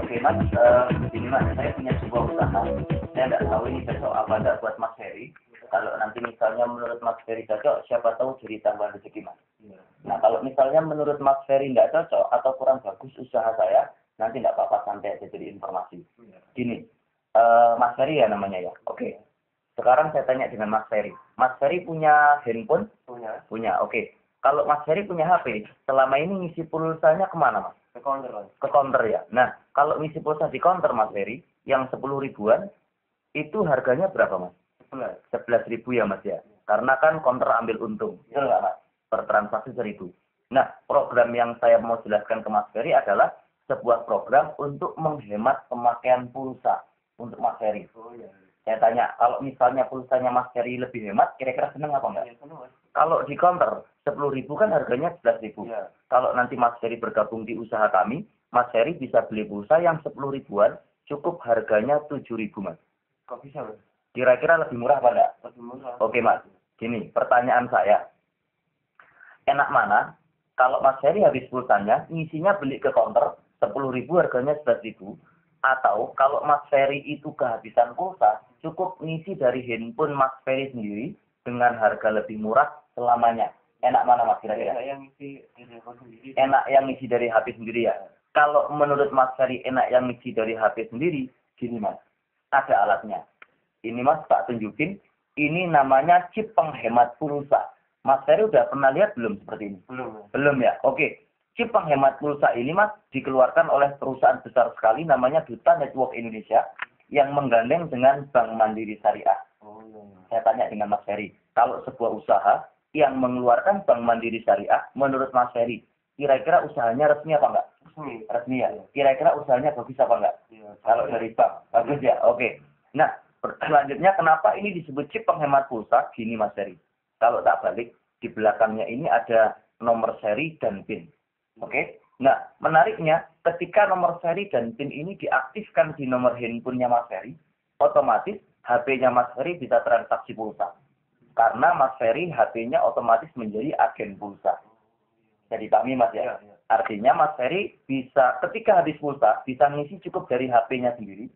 Oke Mas, ini Mas, saya punya sebuah usaha. Saya nggak tahu ini cocok apa enggak buat Mas Ferry. Kalau nanti misalnya menurut Mas Ferry cocok, siapa tahu jadi tambahan rezeki Mas. Nah kalau misalnya menurut Mas Ferry nggak cocok atau kurang bagus usaha saya, nanti nggak apa-apa, santai aja jadi informasi. Gini, Mas Ferry ya namanya ya. Oke. Sekarang saya tanya dengan Mas Ferry. Mas Ferry punya handphone? Punya. Punya, oke. Kalau Mas Ferry punya HP, selama ini ngisi pulsanya kemana Mas? Ke counter, Mas. Ke counter ya. Nah, kalau ngisi pulsa di counter Mas Ferry, yang 10 ribuan, itu harganya berapa Mas? 11 ribu ya Mas ya. Karena kan counter ambil untung. Betul nggak Mas? Per transaksi 1.000. Nah, program yang saya mau jelaskan ke Mas Ferry adalah sebuah program untuk menghemat pemakaian pulsa untuk Mas Ferry. Oh iya. Saya tanya, kalau misalnya pulsanya Mas Ferry lebih hemat, kira-kira seneng apa enggak? Ya, seneng, Mas. Kalau di counter, 10 ribu kan harganya 11 ribu. Ya. Kalau nanti Mas Ferry bergabung di usaha kami, Mas Ferry bisa beli pulsa yang 10 ribuan, cukup harganya 7 ribu Mas. Kok bisa, Mas? Kira-kira lebih murah apa enggak? Lebih murah. Oke Mas, gini, pertanyaan saya. Enak mana? Kalau Mas Ferry habis pulsanya, ngisinya beli ke counter, 10 ribu harganya 11 ribu. Atau kalau Mas Ferry itu kehabisan pulsa, cukup ngisi dari handphone Mas Ferry sendiri dengan harga lebih murah selamanya. Enak mana Mas kira-kira? Enak yang ngisi dari handphone sendiri. Enak yang ngisi dari HP sendiri ya. Kalau menurut Mas Ferry enak yang ngisi dari HP sendiri, gini Mas, ada alatnya. Ini Mas tak tunjukin, ini namanya chip penghemat pulsa. Mas Ferry udah pernah lihat belum seperti ini? Belum, Mas. Belum ya? Oke. Chip penghemat pulsa ini Mas dikeluarkan oleh perusahaan besar sekali namanya Duta Network Indonesia yang menggandeng dengan Bank Mandiri Syariah. Oh iya. Saya tanya dengan Mas Ferry, kalau sebuah usaha yang mengeluarkan Bank Mandiri Syariah, menurut Mas Ferry, kira-kira usahanya resmi apa enggak? Resmi. Resmi ya. Kira-kira usahanya bagus apa enggak? Iya. Kalau dari bank, bagus ya. Oke. Nah, selanjutnya kenapa ini disebut chip penghemat pulsa? Gini Mas Ferry. Kalau tak balik, di belakangnya ini ada nomor seri dan PIN. Oke. Nah, menariknya ketika nomor seri dan PIN ini diaktifkan di nomor handphonenya Mas Ferry, otomatis HP-nya Mas Ferry bisa transaksi pulsa. Karena Mas Ferry HP-nya otomatis menjadi agen pulsa. Jadi kami Mas ya. Artinya Mas Ferry bisa ketika habis pulsa bisa ngisi cukup dari HP-nya sendiri.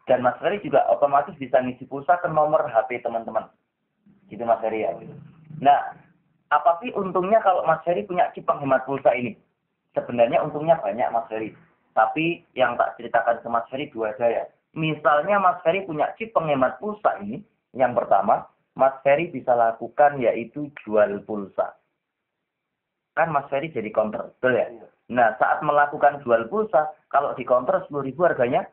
Dan Mas Ferry juga otomatis bisa ngisi pulsa ke nomor HP teman-teman. Gitu Mas Ferry ya. Nah, apa sih untungnya kalau Mas Ferry punya chip penghemat pulsa ini? Sebenarnya untungnya banyak Mas Ferry. Tapi yang tak ceritakan ke Mas Ferry dua aja ya. Misalnya Mas Ferry punya chip penghemat pulsa ini. Yang pertama, Mas Ferry bisa lakukan yaitu jual pulsa. Kan Mas Ferry jadi counter, betul ya? Nah, saat melakukan jual pulsa, kalau di counter 10 ribu harganya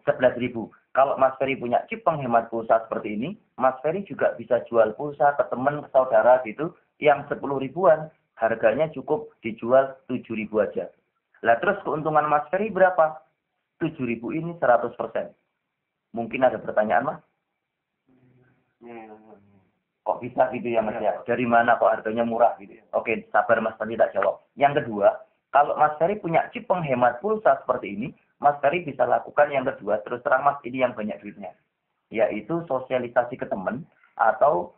11 ribu. Kalau Mas Ferry punya chip penghemat pulsa seperti ini, Mas Ferry juga bisa jual pulsa ke teman, ke saudara gitu, yang 10 ribuan, harganya cukup dijual 7 ribu aja. Lah terus keuntungan Mas Ferry berapa? 7 ribu ini 100%. Mungkin ada pertanyaan Mas? Kok bisa gitu ya Mas ya? Dari mana kok harganya murah gitu? Oke, sabar Mas, nanti tak jawab. Yang kedua, kalau Mas Ferry punya chip penghemat pulsa seperti ini, Mas Ferry bisa lakukan yang kedua, terus terang Mas, ini yang banyak duitnya. Yaitu sosialisasi ke teman atau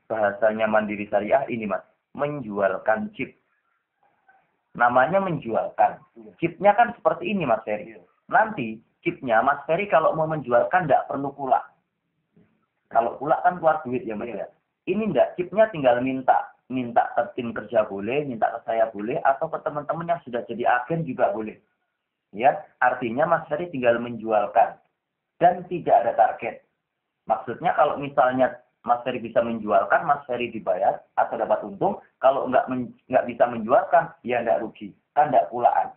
bahasanya Mandiri Syariah ini Mas, menjualkan chip. Namanya menjualkan. Chipnya kan seperti ini Mas Ferry. Nanti chipnya Mas Ferry kalau mau menjualkan tidak perlu pula. Kalau pula kan keluar duit ya Mas ya. Ini enggak, chipnya tinggal minta. Minta ke tim kerja boleh, minta ke saya boleh, atau ke teman-teman yang sudah jadi agen juga boleh. Ya, artinya Mas Ferry tinggal menjualkan. Dan tidak ada target. Maksudnya kalau misalnya Mas Ferry bisa menjualkan, Mas Ferry dibayar atau dapat untung. Kalau nggak bisa menjualkan, ya nggak rugi. Kan nggak pulaan.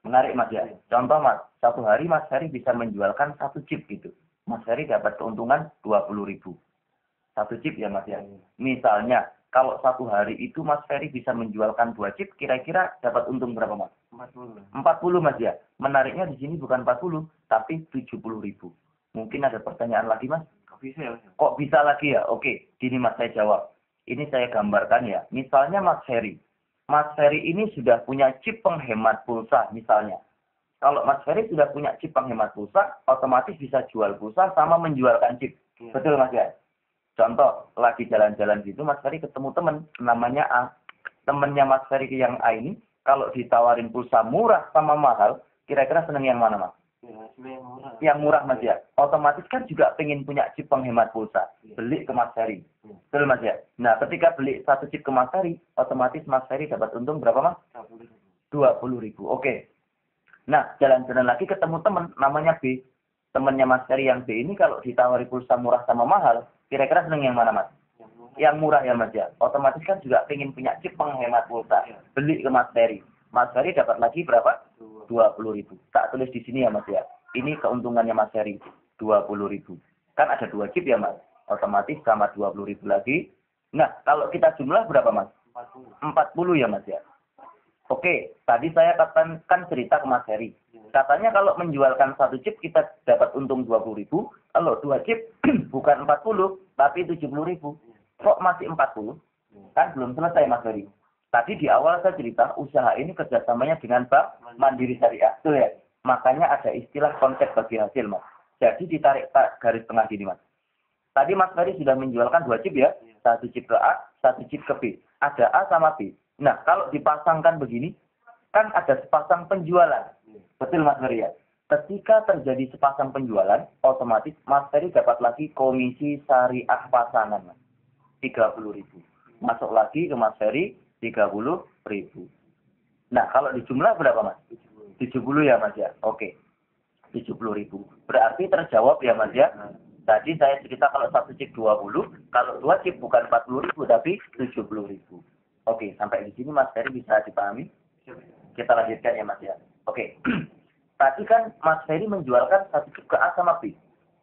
Menarik Mas ya. Contoh Mas, satu hari Mas Ferry bisa menjualkan satu chip gitu. Mas Ferry dapat keuntungan 20 ribu. Satu chip ya Mas ya. Misalnya, kalau satu hari itu Mas Ferry bisa menjualkan 2 chip, kira-kira dapat untung berapa Mas? 40. 40 Mas ya. Menariknya di sini bukan 40, tapi 70 ribu. Mungkin ada pertanyaan lagi Mas? Kok bisa ya Mas? Kok bisa lagi ya? Oke, gini Mas saya jawab. Ini saya gambarkan ya. Misalnya Mas Ferry. Mas Ferry ini sudah punya chip penghemat pulsa misalnya. Kalau Mas Ferry sudah punya chip penghemat pulsa, otomatis bisa jual pulsa sama menjualkan chip. Ya. Betul Mas ya? Contoh, lagi jalan-jalan gitu Mas Ferry ketemu teman, namanya A. Temennya Mas Ferry yang A ini Kalau ditawarin pulsa murah sama mahal, kira-kira seneng yang mana Mas? Ya, sebenarnya murah. Yang murah Mas ya. Otomatis kan juga pengen punya chip penghemat pulsa. Beli ke Mas Ferry. Betul Mas ya. Nah, ketika beli satu chip ke Mas Ferry, otomatis Mas Ferry dapat untung berapa Mas? 20.000. Oke. Nah, jalan-jalan lagi ketemu teman namanya B. Temannya Mas Ferry yang B ini kalau ditawari pulsa murah sama mahal, kira-kira seneng yang mana Mas? Yang murah ya Mas ya. Otomatis kan juga pengen punya chip penghemat pulsa. Beli ke Mas Ferry. Mas Ferry dapat lagi berapa? 20.000. Tak tulis di sini ya Mas ya. Ini keuntungannya Mas Ferry. 20.000. Kan ada 2 chip ya Mas. Otomatis sama 20.000 lagi. Nah, kalau kita jumlah berapa Mas? 40 ya Mas ya. Oke, tadi saya katakan cerita ke Mas Ferry. Katanya kalau menjualkan satu chip kita dapat untung 20.000. Kalau 2 chip bukan 40 tapi 70.000. Kok masih 40? Kan belum selesai Mas Ferry. Tadi di awal saya cerita, usaha ini kerjasamanya dengan Bank Mandiri Syariah. Betul ya? Makanya ada istilah konsep bagi hasil, Mas. Jadi ditarik garis tengah gini, Mas. Tadi Mas Ferry sudah menjualkan 2 chip ya. 1 chip ke A, 1 chip ke B. Ada A sama B. Nah, kalau dipasangkan begini, kan ada sepasang penjualan. Betul Mas Ferry ya? Ketika terjadi sepasang penjualan, otomatis Mas Ferry dapat lagi komisi syariah pasangan, Mas. 30.000. Masuk lagi ke Mas Ferry. 30.000. Nah, kalau dijumlah berapa Mas? 70 ya Mas ya. Oke. 70.000. Berarti terjawab ya Mas ya. Tadi saya cerita kalau satu chip 20, kalau 2 chip bukan 40.000 tapi 70.000. Oke, sampai di sini Mas Ferry bisa dipahami? Kita lanjutkan ya Mas ya. Oke. Tadi kan Mas Ferry menjualkan satu chip ke A sama B.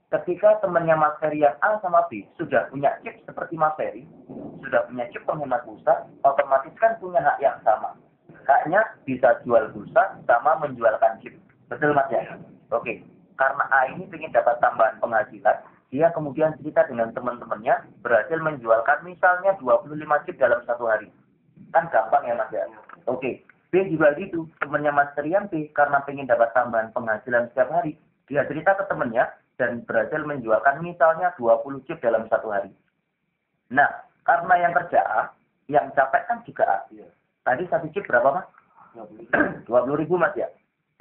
Ketika temannya Mas Ferry yang A sama B sudah punya chip seperti Mas Ferry, sudah punya chip penghemat pulsa, otomatis kan punya hak yang sama. Haknya bisa jual pulsa sama menjualkan chip. Betul Mas ya? Oke. Karena A ini ingin dapat tambahan penghasilan, dia kemudian cerita dengan teman-temannya berhasil menjualkan misalnya 25 chip dalam 1 hari. Kan gampang ya Mas ya? Oke. B juga gitu. Temannya Mas Ferry yang B karena ingin dapat tambahan penghasilan setiap hari, dia cerita ke temannya dan berhasil menjualkan misalnya 20 chip dalam 1 hari. Nah, karena yang kerja A, yang capek kan juga A. Tadi 1 chip berapa Mas? 20.000 Mas ya.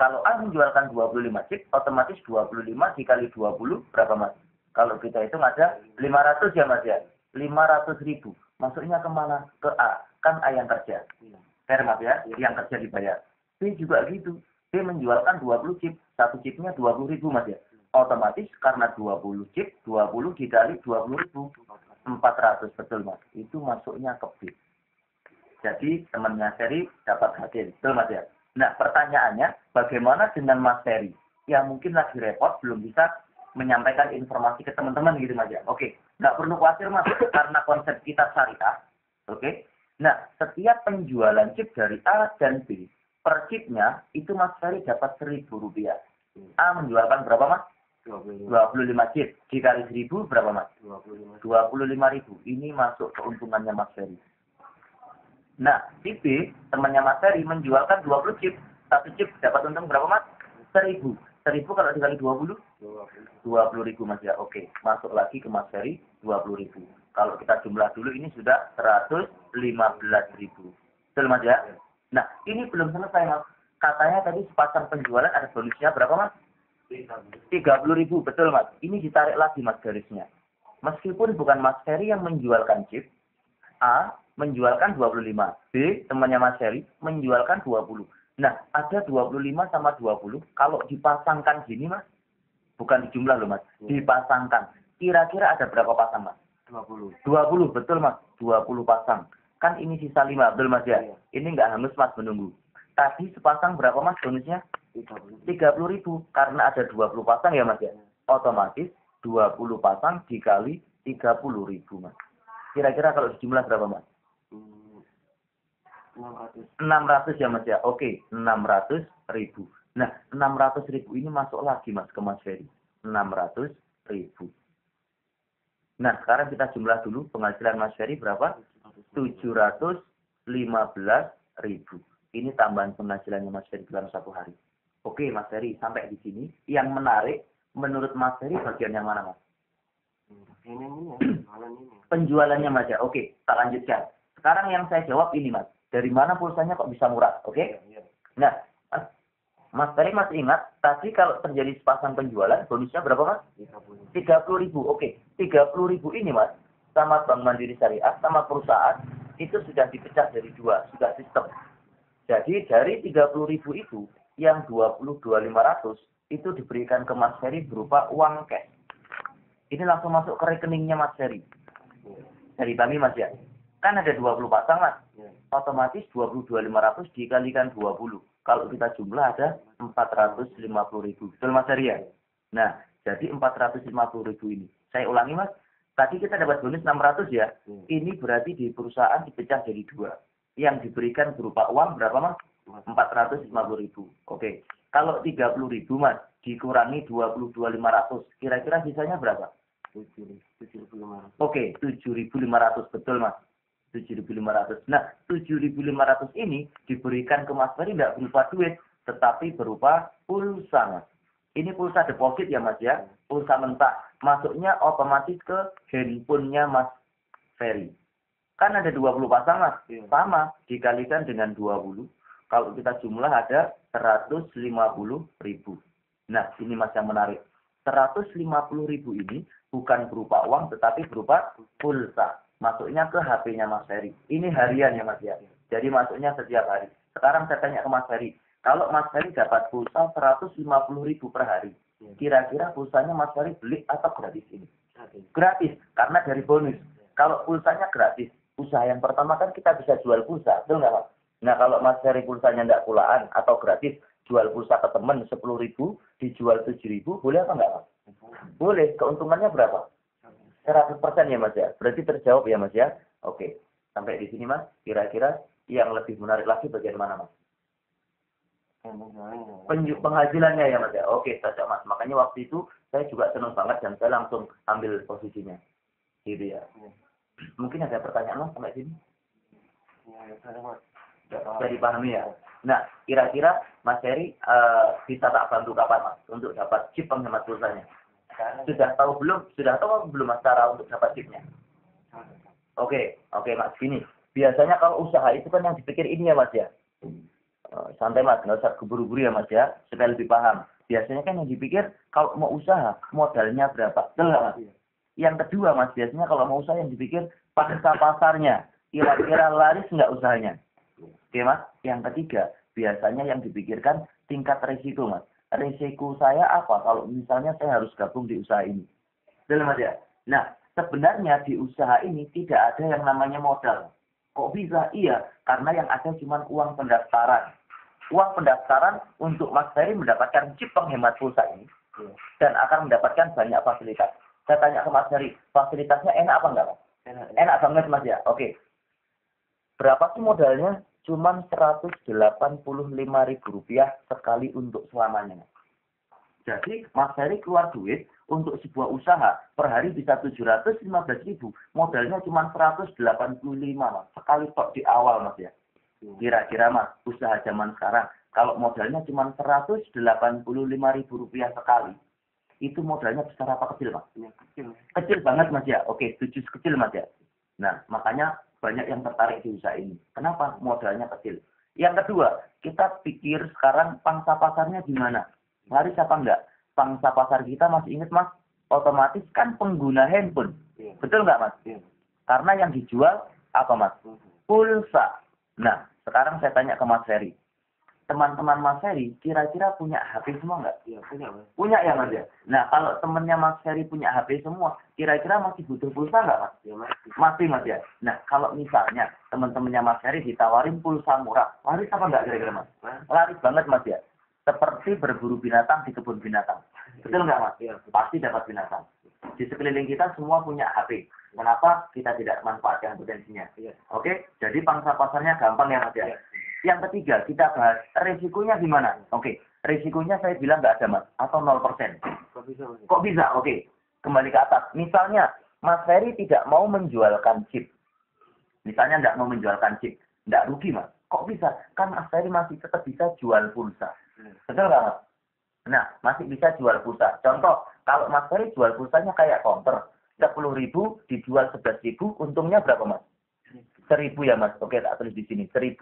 Kalau A menjualkan 25 chip, otomatis 25 dikali 20 berapa Mas? Kalau kita hitung ada 500 ya Mas ya. 500.000. Masuknya kemana? Ke A. Kan A yang kerja. Fair Mas ya, yang kerja dibayar. B juga gitu. B menjualkan 20 chip. 1 chipnya 20.000 Mas ya. Otomatis karena 20 chip, 20 dikali 20.000. 400 betul Mas. Itu masuknya ke B. Jadi temannya Ferry dapat hasil. Betul Mas ya. Nah pertanyaannya bagaimana dengan Mas Ferry? Yang mungkin lagi repot belum bisa menyampaikan informasi ke teman-teman gitu Mas ya. Oke. Nggak perlu khawatir Mas. Karena konsep kita syariah. Oke. Nah setiap penjualan chip dari A dan B. Per chipnya itu Mas Ferry dapat Rp1.000. A menjualkan berapa Mas? 25 chip. Dikali 1.000 berapa Mas? 25.000. Ini masuk keuntungannya Mas Ferry. Nah, si B, temannya Mas Ferry menjualkan 20 chip. 1 chip dapat untung berapa Mas? 1.000. 1.000 kalau dikali 20? 20.000 Mas ya. Oke, masuk lagi ke Mas Ferry 20.000. Kalau kita jumlah dulu ini sudah 115.000. Betul Mas ya? Nah, ini belum selesai Mas. Katanya tadi sepasang penjualan ada bonusnya berapa Mas? 30.000, betul Mas. Ini ditarik lagi Mas garisnya. Meskipun bukan Mas Ferry yang menjualkan chip, A menjualkan 25, B temannya Mas Ferry menjualkan 20. Nah, ada 25 sama 20. Kalau dipasangkan gini Mas, bukan dijumlah loh Mas, dipasangkan. Kira-kira ada berapa pasang Mas? 20, betul Mas. 20 pasang. Kan ini sisa 5, betul Mas ya? Ini nggak hangus Mas menunggu. Tadi sepasang berapa Mas bonusnya? 30.000 karena ada 20 pasang ya Mas ya. Otomatis 20 pasang dikali 30.000 Mas. Kira-kira kalau dijumlah berapa Mas? 600 ya Mas ya. Oke, 600.000. Nah, 600.000 ini masuk lagi Mas ke Mas Ferry. 600.000. Nah, sekarang kita jumlah dulu penghasilan Mas Ferry berapa? 715.000. Ini tambahan penghasilannya Mas Ferry dalam 1 hari. Oke Mas Ferry, sampai di sini. Yang menarik, menurut Mas Ferry bagian yang mana Mas? Ini. Penjualannya Mas ya. Oke, kita lanjutkan. Sekarang yang saya jawab ini Mas. Dari mana pulsanya kok bisa murah? Oke? Iya. Nah, Mas Ferry masih ingat, tadi kalau terjadi sepasang penjualan, bonusnya berapa Mas? 30. 30.000. Oke, 30.000 ini Mas, sama Bank Mandiri Syariah, sama perusahaan, itu sudah dipecah jadi dua, sudah sistem. Jadi dari 30.000 itu, yang 22.500 itu diberikan ke Mas Ferry berupa uang cash. Ini langsung masuk ke rekeningnya Mas Ferry. Dari kami Mas ya. Kan ada 20 pasang Mas. Otomatis 22.500 dikalikan 20. Kalau kita jumlah ada 450.000. Betul Mas Ferry ya? Nah, jadi 450.000 ini. Saya ulangi Mas. Tadi kita dapat bonus 600 ya. Ini berarti di perusahaan dipecah jadi dua. Yang diberikan berupa uang berapa Mas? 450.000. Oke. Kalau 30.000 Mas dikurangi 22.500, kira-kira sisanya berapa? 7.500. Oke, 7.500 betul Mas. 7.500. Nah, 7.500 ini diberikan ke Mas Ferry tidak berupa duit, tetapi berupa pulsa Mas. Ini pulsa deposit ya Mas ya. Pulsa mentah. Masuknya otomatis ke handphonenya Mas Ferry. Kan ada 20 pasang Mas. Sama, dikalikan dengan 20. Kalau kita jumlah ada 150.000. Nah, ini Mas yang menarik. 150.000 ini bukan berupa uang, tetapi berupa pulsa. Masuknya ke HP-nya Mas Ferry. Ini harian ya Mas ya. Jadi masuknya setiap hari. Sekarang saya tanya ke Mas Ferry. Kalau Mas Ferry dapat pulsa 150.000 per hari. Kira-kira pulsanya Mas Ferry beli atau gratis ini? Gratis. Karena dari bonus. Kalau pulsanya gratis. Usaha yang pertama kan kita bisa jual pulsa. Betul nggak Mas? Nah, kalau Mas Ferry pulsanya enggak pulaan atau gratis, jual pulsa ke teman 10.000, dijual 7.000, boleh apa enggak Mas? Boleh. Keuntungannya berapa? 100% ya Mas ya. Berarti terjawab ya Mas ya. Oke. Sampai di sini Mas. Kira-kira yang lebih menarik lagi bagian mana Mas? Penghasilannya ya Mas ya. Oke, cocok Mas. Makanya waktu itu saya juga senang banget dan saya langsung ambil posisinya. Gitu ya. Mungkin ada pertanyaan Mas sampai sini? Sudah dipahami ya. Nah, kira-kira Mas Ferry bisa tak bantu kapan Mas untuk dapat chip penghemat pulsanya? Sudah tahu belum? Sudah tahu belum Mas cara untuk dapat chipnya? Oke Mas, gini. Biasanya kalau usaha itu kan yang dipikir ini ya Mas ya. Santai Mas, nggak usah keburu-buru ya Mas ya, supaya lebih paham. Biasanya kan yang dipikir kalau mau usaha modalnya berapa? Betul nggak Mas? Yang kedua Mas, biasanya kalau mau usaha yang dipikir pangsa pasarnya. Kira-kira laris nggak usahanya? Oke Mas, yang ketiga, biasanya yang dipikirkan tingkat risiko Mas. Risiko saya apa kalau misalnya saya harus gabung di usaha ini? Betul Mas ya? Nah, sebenarnya di usaha ini tidak ada yang namanya modal. Kok bisa? Iya, karena yang ada cuma uang pendaftaran. Uang pendaftaran untuk Mas Ferry mendapatkan chip penghemat pulsa ini. Dan akan mendapatkan banyak fasilitas. Saya tanya ke Mas Ferry, fasilitasnya enak apa enggak Mas? Enak banget Mas ya? Oke. Berapa sih modalnya? Cuman Rp185.000 sekali untuk selamanya. Jadi Mas Ferry keluar duit untuk sebuah usaha per hari bisa 715.000. Modalnya cuma 185 Mas. Sekali tok di awal Mas ya. Kira-kira Mas, usaha zaman sekarang kalau modalnya cuma Rp185.000 sekali. Itu modalnya besar apa kecil Mas? Kecil. Kecil banget Mas ya. Oke, setuju kecil Mas ya. Nah, makanya banyak yang tertarik di usaha ini. Kenapa? Modalnya kecil. Yang kedua, kita pikir sekarang pangsa pasarnya gimana? Laris apa enggak? Pangsa pasar kita masih ingat Mas, otomatis kan pengguna handphone. Betul nggak Mas? Karena yang dijual apa Mas? Pulsa. Nah, sekarang saya tanya ke Mas Ferry. Teman-teman Mas Ferry kira-kira punya HP semua nggak? Iya, punya Mas. Punya ya Mas ya? Nah, kalau temennya Mas Ferry punya HP semua, kira-kira masih butuh pulsa nggak Mas? Ya Mas. Masih Mas ya? Nah, kalau misalnya teman-temannya Mas Ferry ditawarin pulsa murah, laris apa nggak kira-kira Mas? Laris banget Mas ya? Seperti berburu binatang di kebun binatang. Betul nggak Mas? Iya. Pasti dapat binatang. Di sekeliling kita semua punya HP. Kenapa kita tidak manfaatkan potensinya? Iya. Oke, jadi pangsa pasarnya gampang ya Mas ya? Iya. Yang ketiga, kita bahas risikonya gimana? Oke, risikonya saya bilang nggak ada Mas, atau 0%. Kok bisa Mas? Kok bisa? Oke, kembali ke atas. Misalnya, Mas Ferry tidak mau menjualkan chip. Misalnya nggak mau menjualkan chip. Nggak rugi Mas. Kok bisa? Kan Mas Ferry masih tetap bisa jual pulsa. Betul nggak Mas? Nah, masih bisa jual pulsa. Contoh, kalau Mas Ferry jual pulsanya kayak counter. 10.000 dijual 11.000, untungnya berapa Mas? 1.000 ya Mas. Oke, tak tulis di sini 1.000.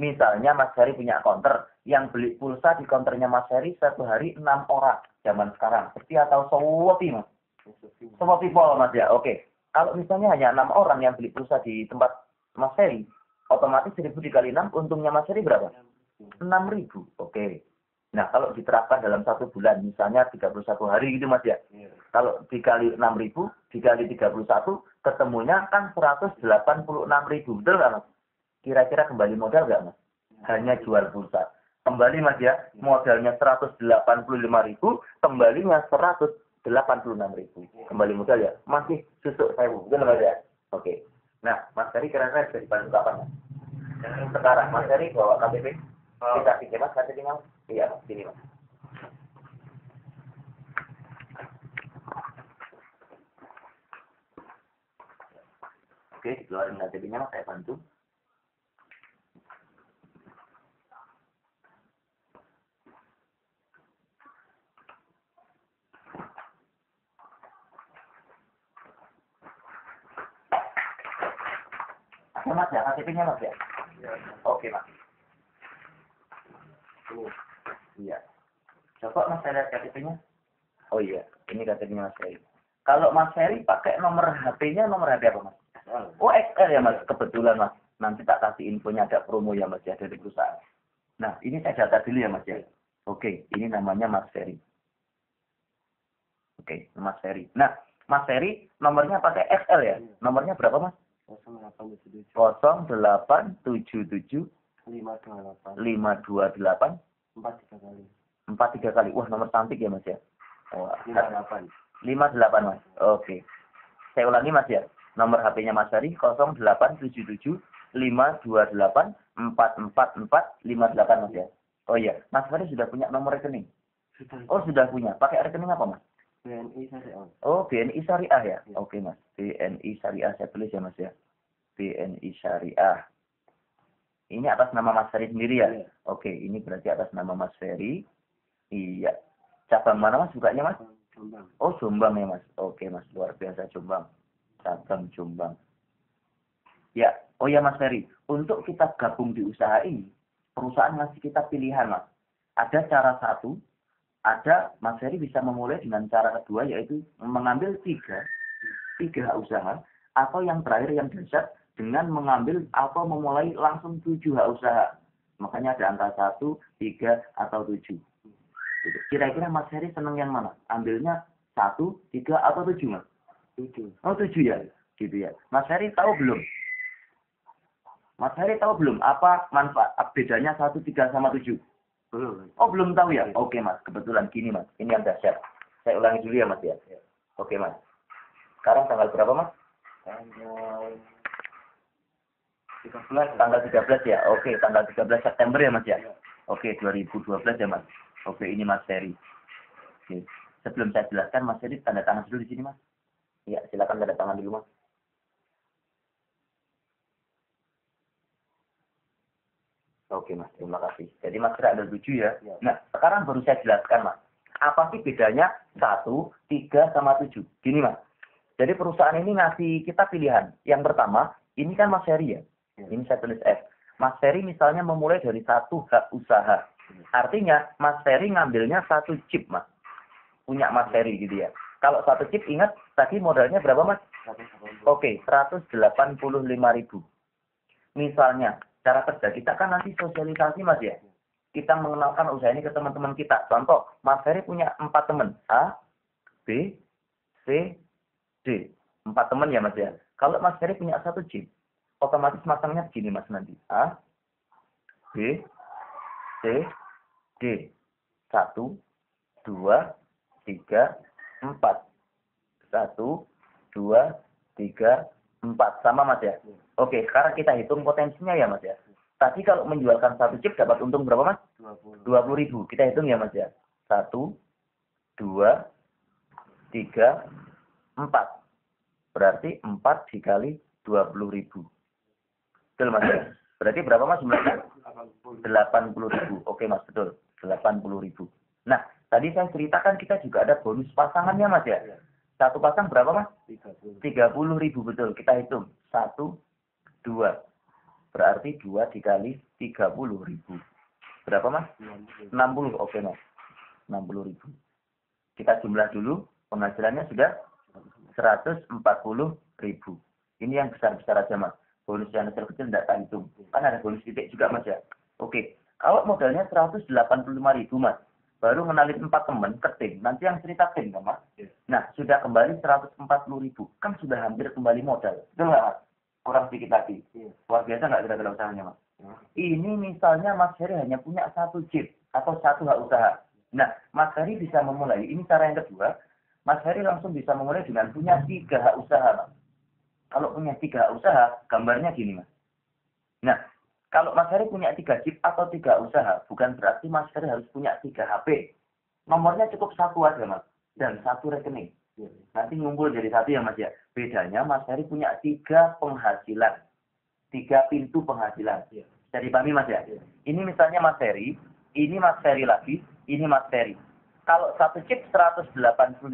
Misalnya Mas Heri punya counter, yang beli pulsa di counternya Mas Heri satu hari 6 orang zaman sekarang. Setia atau Shopee Mas? Shopee Pol Mas ya. Oke. Kalau misalnya hanya 6 orang yang beli pulsa di tempat Mas Heri, otomatis 1.000 dikali 6, untungnya Mas Heri berapa? 6.000. Oke. Nah, kalau diterapkan dalam 1 bulan, misalnya 31 hari gitu Mas ya. Kalau dikali 6.000, dikali 31, ketemunya kan 186.000. Betul nggak Mas? Kira-kira kembali modal nggak Mas? Hanya jual pulsa. Kembali Mas ya, modalnya 185.000, kembalinya 186.000. Kembali modal ya, masih susuk 1.000. Betul Mas ya? Oke. Nah, Mas Heri kira-kira bisa dibantu kapan Mas? Sekarang Mas Heri bawa KTP. Kita pikir Mas KTP-nya. Iya, Mas. Sini Mas. Oke, dikeluarin KTP-nya Mas, saya bantu. Ada Mas ya, KTP-nya Mas ya? Oke Mas. Iya. Coba Mas saya lihat KTP-nya. Oh iya, ini KTP-nya Mas Heri. Kalau Mas Heri pakai nomor HP-nya, nomor HP apa Mas? Oh XL ya Mas, kebetulan Mas. Nanti tak kasih infonya, ada promo ya Mas ya dari perusahaan. Nah, ini saya data dulu ya Mas ya. Oke, ini namanya Mas Heri. Oke, Mas Heri. Nah, Mas Heri nomornya pakai XL ya? Nomornya berapa Mas? 0877 528 43 kali. Wah, nomor cantik ya Mas ya. Wah, 58 Mas. Oke. Saya ulangi Mas ya. Nomor HP-nya Mas Heri 0877 528 444 58 Mas ya. Oh iya, Mas Heri sudah punya nomor rekening. Oh, sudah punya. Pakai rekening apa Mas? BNI Syariah. Oh, BNI Syariah ya. Oke Mas. BNI Syariah saya tulis ya Mas ya. BNI Syariah. Ini atas nama Mas Heri sendiri ya? Iya. Oke, ini berarti atas nama Mas Heri. Iya. Cabang mana Mas bukanya Mas? Jombang. Oh, Jombang ya Mas. Oke Mas, luar biasa Jombang. Cabang Jombang. Ya, oh ya Mas Heri. Untuk kita gabung di usaha ini, perusahaan ngasih kita pilihan Mas. Ada cara satu, ada Mas Heri bisa memulai dengan cara kedua, yaitu mengambil tiga usaha, atau yang terakhir yang dahsyat, dengan mengambil atau memulai langsung 7 hak usaha. Makanya ada angka 1, 3, atau 7. Kira-kira Mas Heri senang yang mana? Ambilnya 1, 3, atau 7 Mas? 7. Oh 7 ya? Gitu ya. Mas Heri tahu belum? Mas Heri tahu belum apa manfaat bedanya 1, 3, sama 7? Belum. Oh belum tahu ya? Oke Mas, kebetulan gini Mas. Ini yang dahsyat. Saya ulangi dulu ya Mas ya. Oke Mas. Sekarang tanggal berapa Mas? Tanggal 13 ya. Oke, tanggal 13 September ya Mas ya. Oke, 2012 ya Mas. Oke, ini Mas Heri. Oke. Sebelum saya jelaskan Mas Heri tanda tangan dulu di sini Mas. Ya, silakan tanda tangan dulu Mas. Oke Mas, terima kasih. Jadi Mas Heri ada 7 ya. Nah, sekarang baru saya jelaskan Mas. Apa sih bedanya 1, 3, sama 7? Gini Mas. Jadi perusahaan ini ngasih kita pilihan. Yang pertama, ini kan Mas Heri ya. Ini saya tulis F. Mas Heri misalnya memulai dari 1 hak usaha. Artinya Mas Heri ngambilnya 1 chip Mas. Punya Mas Heri gitu ya. Kalau 1 chip ingat tadi modalnya berapa Mas? Oke, 185.000. Misalnya cara kerja kita kan nanti sosialisasi Mas ya. Kita mengenalkan usaha ini ke teman-teman kita. Contoh, Mas Heri punya 4 teman. A, B, C, D. 4 teman ya Mas ya. Kalau Mas Heri punya 1 chip, otomatis masangnya begini Mas nanti. A, B, C, D. 1, 2, 3, 4. 1, 2, 3, 4. Sama Mas ya? Oke, sekarang kita hitung potensinya ya Mas ya. Tadi kalau menjualkan 1 chip dapat untung berapa Mas? 20.000. Kita hitung ya Mas ya. 1, 2, 3, 4. Berarti 4 dikali 20.000. Betul Mas ya? Berarti berapa Mas jumlahnya? 80.000. Oke Mas, betul. 80.000. Nah, tadi saya ceritakan kita juga ada bonus pasangannya Mas ya. 1 pasang berapa Mas? 30.000 betul. Kita hitung. 1, 2. Berarti 2 dikali 30.000. Berapa Mas? 60. Oke Mas. 60.000. Kita jumlah dulu. Penghasilannya sudah 140.000. Ini yang besar-besar aja Mas. Bonus yang kecil-kecil tidak kita hitung. Kan ada bonus titik juga Mas ya. Oke. Kalau modalnya 185.000 Mas. Baru ngenalin 4 teman ke tim. Nanti yang cerita tim kan Mas. Nah, sudah kembali 140.000. Kan sudah hampir kembali modal. Betul nggak Mas? Kurang sedikit lagi. Luar biasa nggak kira-kira usahanya Mas? Ini misalnya Mas Heri hanya punya 1 chip atau 1 hak usaha. Nah, Mas Heri bisa memulai. Ini cara yang kedua. Mas Heri langsung bisa memulai dengan punya 3 hak usaha Mas. Kalau punya 3 hak usaha, gambarnya gini Mas. Nah, kalau Mas Heri punya 3 chip atau 3 usaha, bukan berarti Mas Heri harus punya 3 HP. Nomornya cukup 1 aja Mas. Dan 1 rekening. Nanti ngumpul jadi 1 ya Mas ya. Bedanya Mas Heri punya 3 penghasilan. 3 pintu penghasilan. Bisa dipahami Mas ya? Ini misalnya Mas Heri, ini Mas Heri lagi, ini Mas Heri. Kalau 1 chip 185.000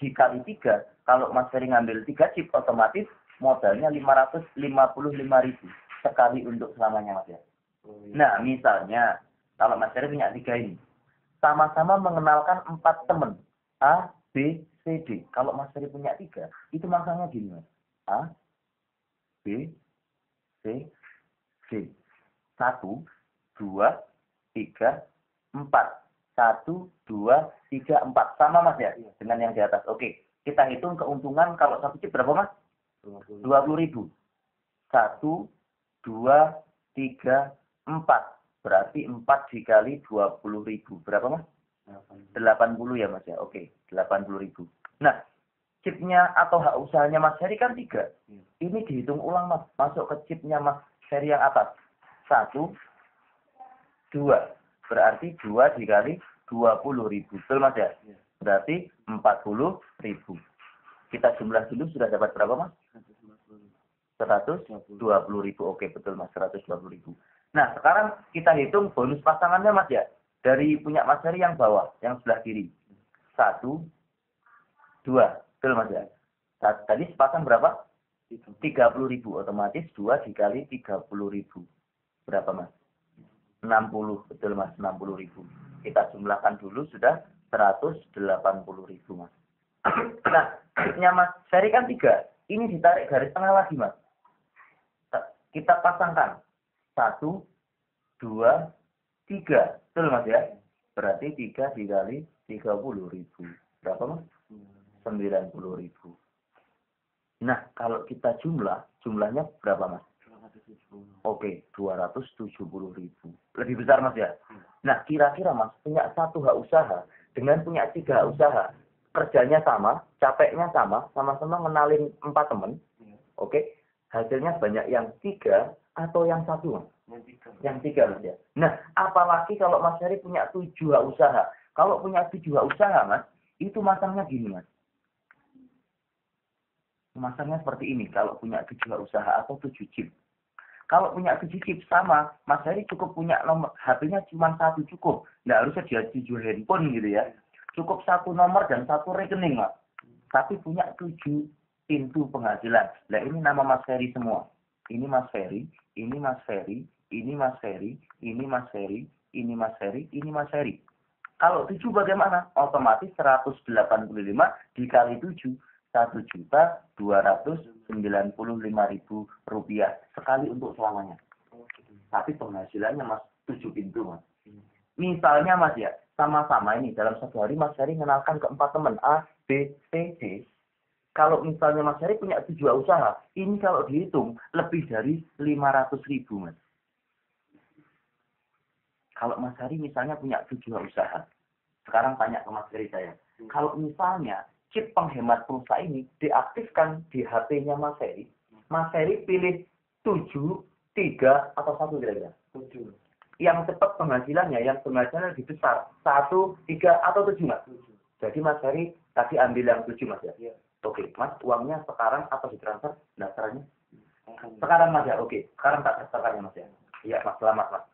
dikali 3, kalau Mas Heri ngambil 3 chip otomatis modalnya 555.000 sekali untuk selamanya Mas ya. Nah, misalnya kalau Mas Heri punya 3 ini, sama-sama mengenalkan 4 teman A, B, C, D. Kalau Mas Heri punya 3, itu masanya gini Mas. A, B, C, D. 1, 2, 3, 4. 1, 2, 3, 4. Sama Mas ya? Dengan yang di atas. Oke. Kita hitung keuntungan kalau 1 chip berapa Mas? 20.000. 1, 2, 3, 4. Berarti 4 dikali 20.000. Berapa Mas? 80 ya Mas ya. Oke. 80.000. Nah, chipnya atau hak usahanya Mas Heri kan 3. Ini dihitung ulang Mas. Masuk ke chipnya Mas Heri yang atas. 1, 2. Berarti 2 dikali 20.000. Betul Mas ya? Berarti 40.000. Kita jumlah dulu sudah dapat berapa Mas? 120.000. Oke betul Mas. 120.000. Nah sekarang kita hitung bonus pasangannya Mas ya. Dari punya Mas Heri yang bawah. Yang sebelah kiri. 1, 2. Betul Mas ya? Tadi sepasang berapa? 30.000. Otomatis 2 dikali 30.000. Berapa Mas? 60. Betul Mas. 60.000. Kita jumlahkan dulu sudah 180.000 Mas. Nah, chipnya Mas Heri kan 3. Ini ditarik garis tengah lagi Mas. Kita pasangkan. 1, 2, 3. Betul Mas ya? Berarti 3 dikali 30.000. Berapa Mas? 90.000. Nah, kalau kita jumlahnya berapa Mas? Oke, 270.000. Lebih besar Mas ya? Nah, kira-kira Mas punya 1 hak usaha dengan punya 3 hak usaha. Kerjanya sama, capeknya sama, sama-sama ngenalin 4 teman. Oke, hasilnya banyak yang 3 atau yang 1 Mas? Yang 3 Mas ya. Nah, apalagi kalau Mas Heri punya 7 hak usaha. Kalau punya 7 hak usaha Mas, itu masangnya gini Mas. Masangnya seperti ini kalau punya 7 hak usaha atau 7 chip. Kalau punya 7 chip sama, Mas Heri cukup punya nomor HP-nya cuma 1 cukup. Nggak harusnya dia 7 handphone gitu ya. Cukup 1 nomor dan 1 rekening Mas. Tapi punya 7 pintu penghasilan. Nah ini nama Mas Heri semua. Ini Mas Heri, ini Mas Heri, ini Mas Heri, ini Mas Heri, ini Mas Heri, ini Mas Heri. Kalau 7 bagaimana? Otomatis 185 dikali 7. 1.295.000 rupiah sekali untuk selamanya. Tapi penghasilannya Mas 7 pintu Mas. Misalnya Mas ya, sama-sama ini dalam 1 hari Mas Heri mengenalkan ke 4 teman A, B, C, D. Kalau misalnya Mas Heri punya 7 usaha, ini kalau dihitung lebih dari 500.000 Mas. Kalau Mas Heri misalnya punya 7 usaha, sekarang tanya ke Mas Heri saya. Kalau misalnya chip penghemat pulsa ini diaktifkan di HP-nya Mas Heri pilih 7, 3, atau 1 kira-kira? 7. Yang cepat penghasilannya, yang penghasilannya lebih besar. 1, 3, atau 7 Mas? Jadi Mas Heri tadi ambil yang 7 Mas ya? Oke, Mas uangnya sekarang atau ditransfer daftarnya? Sekarang Mas ya? Oke, sekarang tak daftarkannya Mas ya? Iya Mas, selamat Mas.